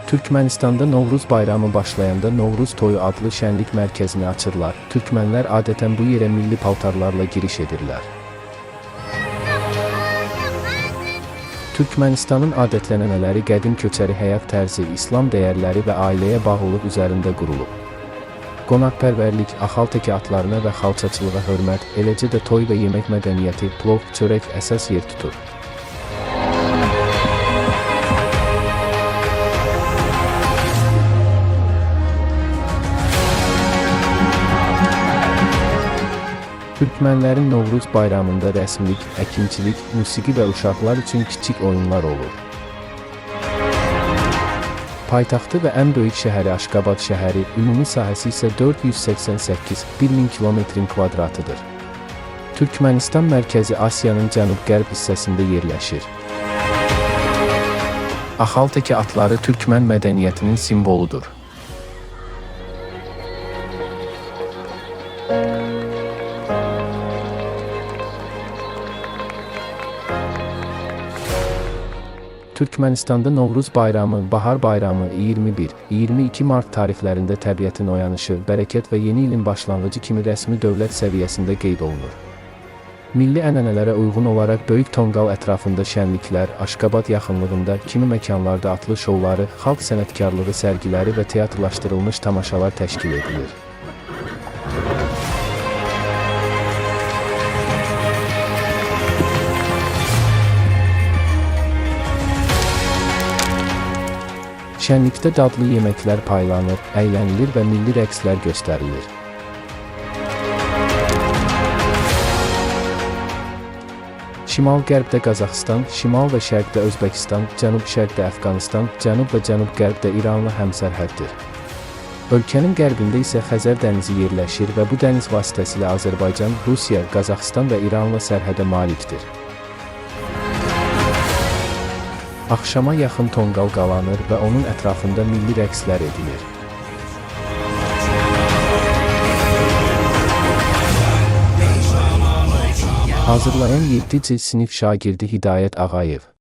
Türkmənistanda Novruz bayramı başlayanda Novruz toyu adlı şənlik mərkəzini açırlar. Türkmənlər adətən bu yerə milli paltarlarla giriş edirlər. Türkmənistanın adət-ənənələri qədim köçəri həyat tərzi, İslam dəyərləri və ailəyə bağlılıq üzərində qurulub. Qonaqpərvərlik, axal-təkə atlarına və xalçaçılığa hörmət, eləcə də toy və yemək mədəniyyəti, plov, çörək əsas yer tutur. Türkmənlərin Novruz bayramında rəsmlik, əkinçilik, musiqi və uşaqlar üçün kiçik oyunlar olur. Paytaxtı və ən böyük şəhəri Aşqabad şəhəri, ümumi sahəsi isə 488,1000 km²-dır. Türkmənistan mərkəzi Asiyanın cənub-qərb hissəsində yerləşir. Axal-təkə atları Türkmən mədəniyyətinin simvoludur. Türkmənistanda Novruz bayramı, Bahar bayramı 21-22 mart tarixlərində təbiətin oyanışı, bərəkət və yeni ilin başlanğıcı kimi rəsmi dövlət səviyyəsində qeyd olunur. Milli ənənələrə uyğun olaraq Böyük Tonqal ətrafında şənliklər, Aşqabad yaxınlığında kimi məkanlarda atlı şovları, xalq sənətkarlığı sərgiləri və teatrlaşdırılmış tamaşalar təşkil edilir. Şənlikdə dadlı yeməklər paylanır, əylənilir və milli rəqslər göstərilir. Şimal-qərbdə Qazaxıstan, şimal və şərqdə Özbəkistan, cənub-şərqdə Əfqanistan, cənub və cənub-qərbdə İranla həmsərhəddir. Ölkənin qərbində isə Xəzər dənizi yerləşir və bu dəniz vasitəsilə Azərbaycan, Rusiya, Qazaxıstan və İranla sərhədə malikdir. Axşama yaxın tonqal qalanır və onun ətrafında milli rəqslər edilir. Hazırlayan 7-ci sinif şagirdi Hidayət Ağayev.